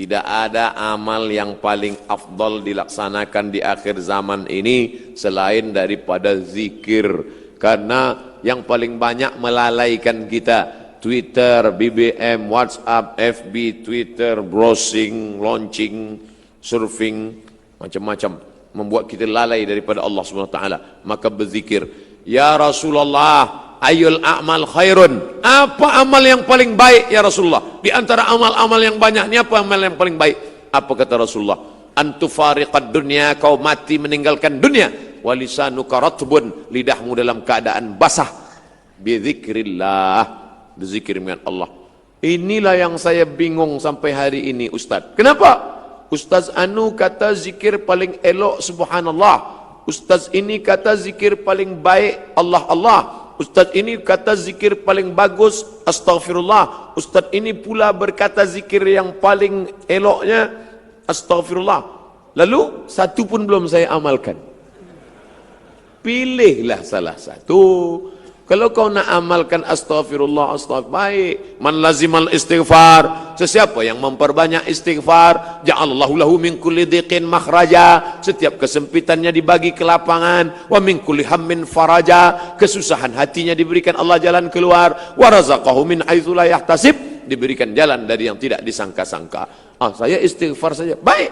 Tidak ada amal yang paling afdal dilaksanakan di akhir zaman ini selain daripada zikir. Karena yang paling banyak melalaikan kita Twitter, BBM, WhatsApp, FB, Twitter, browsing, launching, surfing, macam-macam membuat kita lalai daripada Allah SWT. Maka berzikir, ya Rasulullah, ayul a'mal khairun, apa amal yang paling baik ya Rasulullah? Di antara amal-amal yang banyak ini apa amal yang paling baik? Apa kata Rasulullah? Antufariqad dunya, kau mati meninggalkan dunia, walisanuka ratbun, lidahmu dalam keadaan basah, bizikrillah, berzikir dengan Allah. Inilah yang saya bingung sampai hari ini Ustaz. Kenapa? Ustaz Anu kata zikir paling elok subhanallah, Ustaz ini kata zikir paling baik Allah Allah, Ustaz ini kata zikir paling bagus astaghfirullah, Ustaz ini pula berkata zikir yang paling eloknya astaghfirullah. Lalu satu pun belum saya amalkan. Pilihlah salah satu. Kalau kau nak amalkan astaghfirullah, baik. Man lazimal istighfar, sesiapa yang memperbanyak istighfar, ja'alallahu lahu min kulli dhiqin makhraja, setiap kesempitannya dibagi ke lapangan, wa min kulli hammin faraja, kesusahan hatinya diberikan Allah jalan keluar, wa razaqahu min haitsu la yahtasib, diberikan jalan dari yang tidak disangka-sangka. Saya istighfar saja, baik.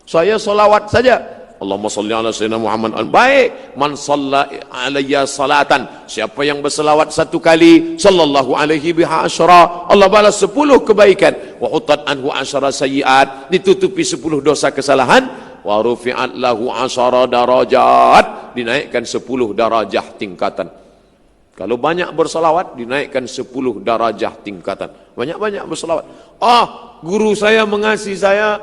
Saya solawat saja, Allahumma salli ala sayyidina Muhammad, baik. Man shalla alayya salatan, siapa yang berselawat satu kali, sallallahu alaihi biha asyara, Allah balas 10 kebaikan, wa hutat anhu asyara sayyiat, ditutupi 10 dosa kesalahan, wa rufi'at lahu asyara darajat, dinaikkan 10 darajah tingkatan. Kalau banyak berselawat dinaikkan 10 darajah tingkatan. Banyak-banyak berselawat. Guru saya mengasihi saya,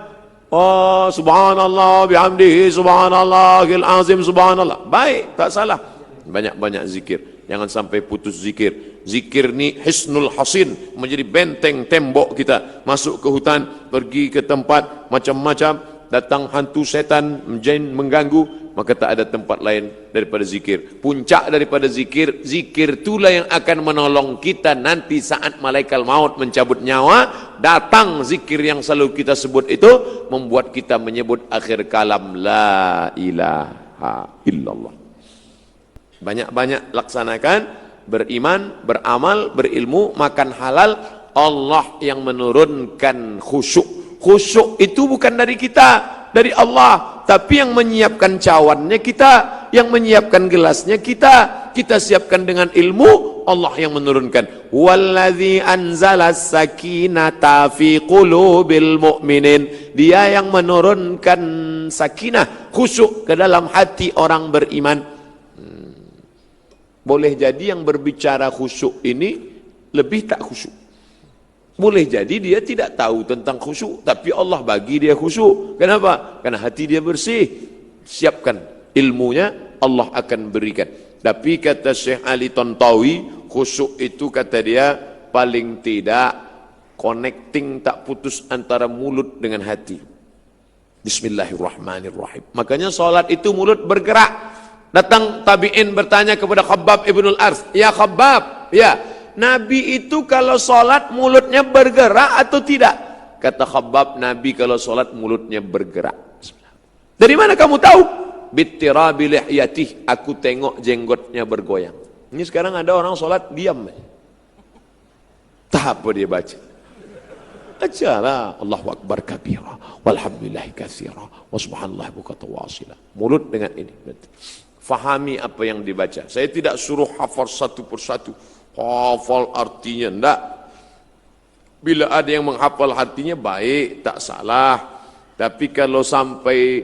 subhanallah bihamdihi subhanallahil azim subhanallah, baik, tak salah. Banyak-banyak zikir, jangan sampai putus zikir. Zikir ni hisnul hasin, menjadi benteng tembok kita. Masuk ke hutan, pergi ke tempat macam-macam, datang hantu setan jin mengganggu, maka tak ada tempat lain daripada zikir. Puncak daripada zikir, zikir itulah yang akan menolong kita nanti saat malaikat maut mencabut nyawa. Datang zikir yang selalu kita sebut itu, membuat kita menyebut akhir kalam la ilaha illallah. Banyak-banyak laksanakan, beriman, beramal, berilmu, makan halal. Allah yang menurunkan khusyuk. Khusyuk itu bukan dari kita, dari Allah. Tapi yang menyiapkan cawannya kita, yang menyiapkan gelasnya kita. Kita siapkan dengan ilmu, Allah yang menurunkan. Wallazi anzalas sakinata fi qulubil mu'minin, dia yang menurunkan sakinah, khusyuk ke dalam hati orang beriman. Boleh jadi yang berbicara khusyuk ini lebih tak khusyuk. Boleh jadi dia tidak tahu tentang khusyuk, tapi Allah bagi dia khusyuk. Kenapa? Karena hati dia bersih. Siapkan ilmunya, Allah akan berikan. Tapi kata Syekh Ali Tontawi, khusyuk itu kata dia paling tidak connecting, tak putus antara mulut dengan hati. Bismillahirrahmanirrahim. Makanya salat itu mulut bergerak. Datang tabi'in bertanya kepada Khabbab ibnul Arth, ya Khabbab, ya, Nabi itu kalau sholat mulutnya bergerak atau tidak? Kata Khabbab, Nabi kalau sholat mulutnya bergerak. Dari mana kamu tahu? Bittirabi lihyatih, aku tengok jenggotnya bergoyang. Ini sekarang ada orang sholat diam. Tak apa dia baca. Ajalah Allahu Akbar kabira, walhamdulillahi katsira, wa subhanallahi bukratan wa asila. Mulut dengan ini. Fahami apa yang dibaca. Saya tidak suruh hafal satu persatu. Hafal artinya, enggak. Bila ada yang menghafal artinya baik, tak salah. Tapi kalau sampai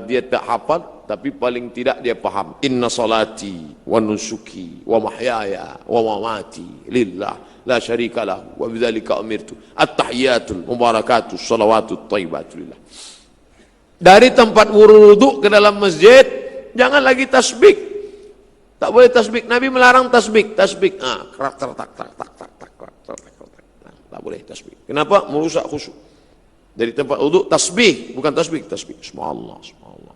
dia tak hafal, tapi paling tidak dia paham. Inna salati wa nusuki wa mahyaya wa mamati lillah la syarika lahu wa bidzalika umirtu. At-tahiyatul mubarakatus shalawatut thayyibatu lillah. Dari tempat wudu ke dalam masjid, jangan lagi tasbih. Tak boleh tasbih. Nabi melarang tasbih. Tasbih. Tak boleh tasbih. Kenapa? Merusak khusyuk. Dari tempat wudu tasbih, bukan tasbih. Tasbih. Subhanallah, subhanallah.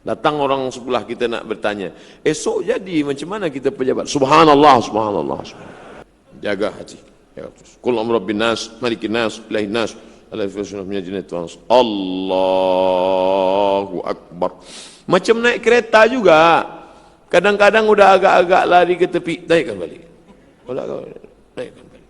Datang orang sebelah kita nak bertanya, esok jadi macam mana kita pejabat? Subhanallah, subhanallah, subhanallah. Jaga hati. Qul amru rabbin nas, malikin nas, ilahin nas, Allahu Akbar. Macam naik kereta juga. Kadang-kadang udah agak-agak lari ke tepi, naikkan balik. Naikkan balik.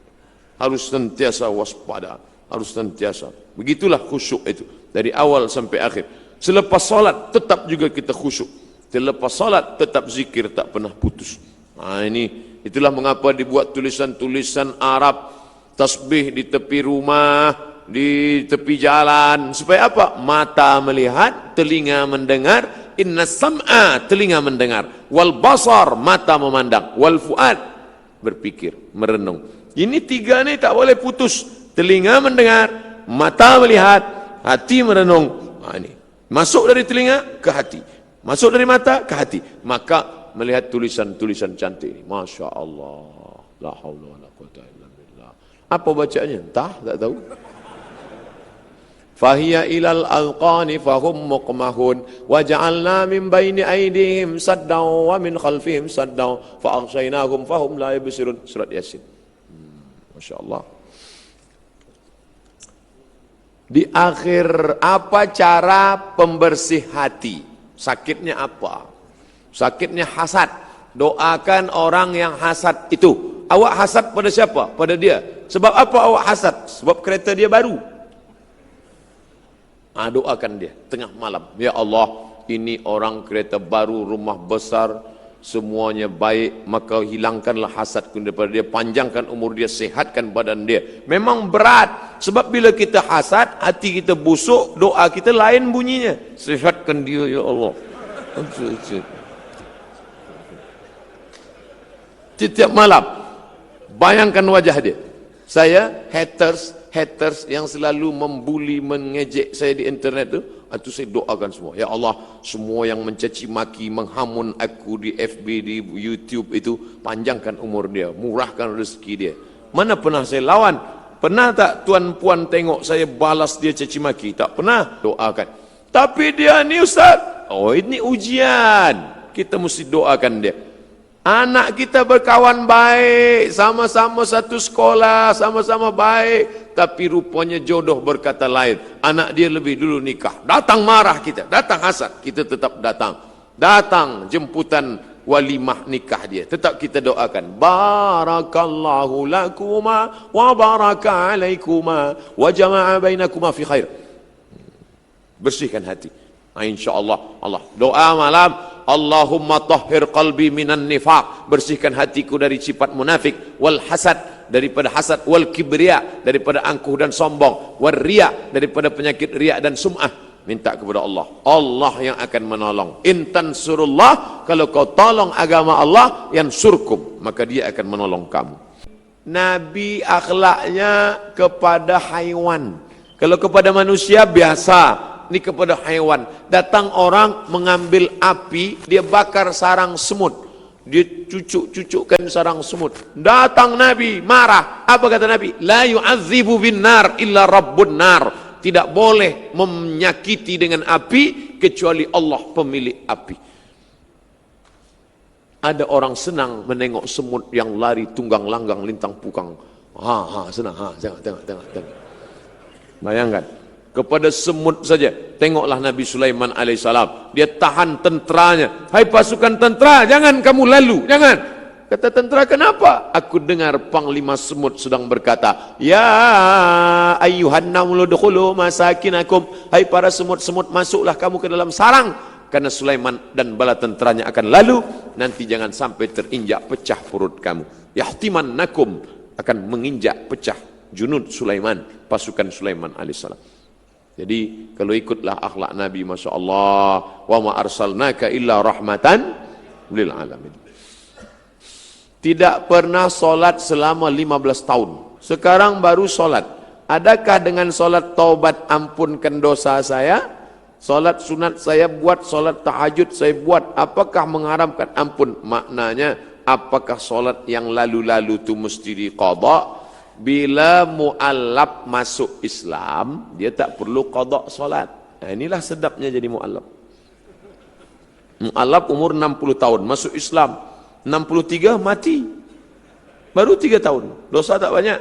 Harus sentiasa waspada, harus sentiasa. Begitulah khusyuk itu dari awal sampai akhir. Selepas salat tetap juga kita khusyuk. Selepas salat tetap zikir tak pernah putus. Nah itulah mengapa dibuat tulisan-tulisan Arab, tasbih di tepi rumah, di tepi jalan, supaya apa? Mata melihat, telinga mendengar. Inna sam'a, telinga mendengar, wal basar, mata memandang, wal fuad, berpikir, merenung. Ini tiga ni tak boleh putus. Telinga mendengar, mata melihat, hati merenung. Nah, ini masuk dari telinga ke hati, masuk dari mata ke hati, maka melihat tulisan-tulisan cantik ini. Masya Allah, la haula wala quwwata illa billah. Apa bacanya? Entah, tak tahu. Fahiya ilal alqani fahum muqmahun wa ja'alna min baini aydihim saddan wa min khalfihim saddan fa aghshaynahum fahum la yubsirun. Surat Yasin. Masya Allah. Di akhir, apa cara pembersih hati? Sakitnya apa? Sakitnya hasad. Doakan orang yang hasad itu. Awak hasad pada siapa? Pada dia. Sebab apa awak hasad? Sebab kereta dia baru. Doakan dia tengah malam, ya Allah, ini orang kereta baru, rumah besar, semuanya baik, maka hilangkanlah hasadku daripada dia, panjangkan umur dia, sehatkan badan dia. Memang berat, sebab bila kita hasad, hati kita busuk, doa kita lain bunyinya. Sehatkan dia ya Allah. Setiap malam bayangkan wajah dia. Saya haters yang selalu membuli, mengejek saya di internet itu saya doakan semua. Ya Allah, semua yang mencaci maki, menghamun aku di FB, di YouTube itu, panjangkan umur dia, murahkan rezeki dia. Mana pernah saya lawan? Pernah tak tuan puan tengok saya balas dia caci maki? Tak pernah. Doakan. Tapi dia ni ustaz, oh ini ujian, kita mesti doakan dia. Anak kita berkawan baik, sama-sama satu sekolah, sama-sama baik, tapi rupanya jodoh berkata lain. Anak dia lebih dulu nikah. Datang marah kita, datang hasad, kita tetap datang. Datang jemputan walimah nikah dia, tetap kita doakan. Barakallahu lakuma wa baraka alaikuma wa jama'a bainakuma fi khair. Bersihkan hati. InsyaAllah, Allah doa malam, Allahumma tahhir qalbi minan nifaq, bersihkan hatiku dari sifat munafik, wal hasad, daripada hasad, wal kibriya, daripada angkuh dan sombong, wal riya, daripada penyakit riya dan sum'ah. Minta kepada Allah, Allah yang akan menolong. Intan surullah, kalau kau tolong agama Allah, yang surkum, maka dia akan menolong kamu. Nabi akhlaknya kepada haiwan. Kalau kepada manusia biasa, ini kepada haiwan. Datang orang mengambil api, dia bakar sarang semut, dia cucuk-cucukkan sarang semut. Datang Nabi marah. Apa kata Nabi? La yu'adzibu bin nar illa rabbun nar. Tidak boleh menyakiti dengan api kecuali Allah pemilik api. Ada orang senang menengok semut yang lari tunggang langgang lintang pukang. Senang. Tengok. Bayangkan, kepada semut saja. Tengoklah Nabi Sulaiman alaihissalam. Dia tahan tenteranya. Hai pasukan tentera, jangan kamu lalu, jangan. Kata tentera, kenapa? Aku dengar panglima semut sedang berkata, ya ayyuhan namlu dukhulu masakinakum. Hai para semut-semut, masuklah kamu ke dalam sarang. Karena Sulaiman dan bala tenteranya akan lalu. Nanti jangan sampai terinjak pecah perut kamu. Yahtimannakum, akan menginjak pecah junud Sulaiman, pasukan Sulaiman alaihissalam. Jadi kalau ikutlah akhlak Nabi, Masya Allah, wa ma arsalnaka illa rahmatan lil alamin. Tidak pernah solat selama 15 tahun. Sekarang baru solat. Adakah dengan solat taubat ampunkan dosa saya? Solat sunat saya buat, solat tahajud saya buat. Apakah mengharapkan ampun? Maknanya, apakah solat yang lalu-lalu itu mesti diqadha? Bila mu'allaf masuk Islam, dia tak perlu qadha solat. Nah, inilah sedapnya jadi mu'allaf. Mu'allaf umur 60 tahun, masuk Islam 63 mati, baru 3 tahun, dosa tak banyak.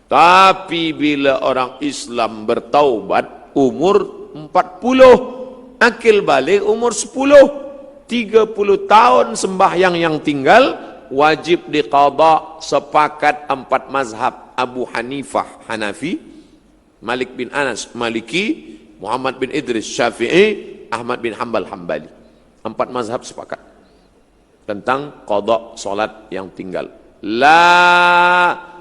Tapi bila orang Islam bertaubat umur 40, akil balik umur 10, 30 tahun sembahyang yang tinggal wajib diqadha. Sepakat 4 mazhab, Abu Hanifah Hanafi, Malik bin Anas Maliki, Muhammad bin Idris Syafi'i, Ahmad bin Hanbal Hambali. 4 mazhab sepakat tentang qadha solat yang tinggal.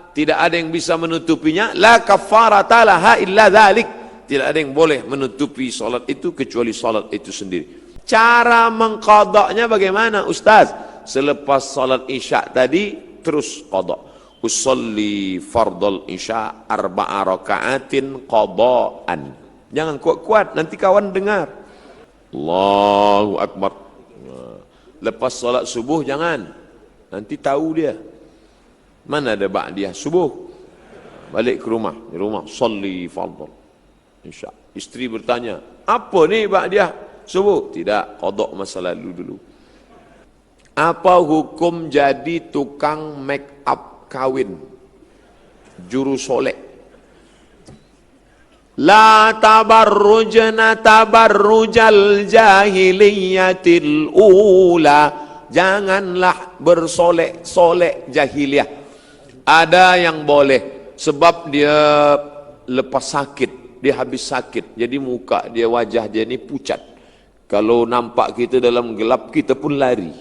Tidak ada yang bisa menutupinya. La kafarata laha illa dzalik. Tidak ada yang boleh menutupi solat itu kecuali solat itu sendiri. Cara mengqadhanya bagaimana, Ustaz? Selepas solat isya tadi terus qadha. Usolli fardal isya 4 rakaatin qadhaan. Jangan kuat-kuat, nanti kawan dengar. Allahu Akbar. Lepas solat subuh jangan, nanti tahu dia. Mana ada ba'diyah subuh? Balik ke rumah, di rumah solli fardal isya. Isteri bertanya, apa ni ba'diyah subuh? Tidak, qadha masa lalu dulu. Apa hukum jadi tukang make up kawin, juru solek? La tabarrujna tabarrujal jahiliyatil ula. Janganlah bersolek-solek jahiliyah. Ada yang boleh sebab dia lepas sakit, dia habis sakit, jadi muka dia, wajah dia ni pucat. Kalau nampak kita dalam gelap, kita pun lari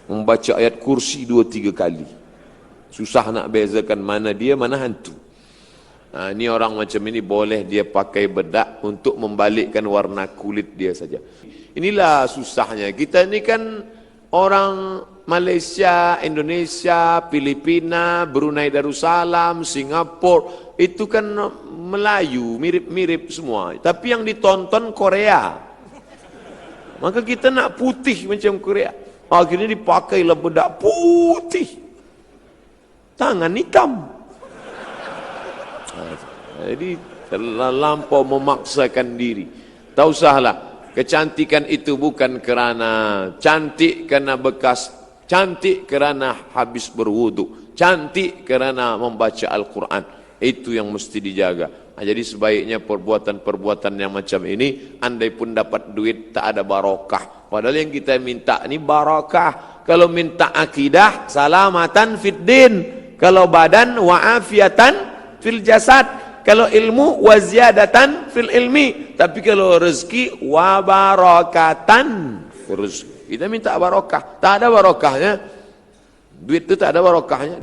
membaca ayat kursi 2-3 kali. Susah nak bezakan mana dia, mana hantu. Ini orang macam ini boleh dia pakai bedak untuk membalikkan warna kulit dia saja. Inilah susahnya. Kita ini kan orang Malaysia, Indonesia, Filipina, Brunei Darussalam, Singapura, itu kan Melayu, mirip-mirip semua. Tapi yang ditonton Korea. Maka kita nak putih macam Korea. Akhirnya dipakailah bedak putih, tangan hitam. Jadi terlampau memaksakan diri. Tak usahlah. Kecantikan itu bukan kerana cantik kerana bekas, cantik kerana habis berwudu, cantik kerana membaca Al-Quran. Itu yang mesti dijaga. Jadi sebaiknya perbuatan-perbuatan yang macam ini, andai pun dapat duit tak ada barakah. Padahal yang kita minta ni barakah. Kalau minta akidah, salamatan fid din. Kalau badan, wa'afiatan fil jasad. Kalau ilmu, waziyadatan fil ilmi. Tapi kalau rezeki, wa barakatan fil rezeki. Kita minta barakah. Tak ada barakahnya. Duit itu tak ada barakahnya.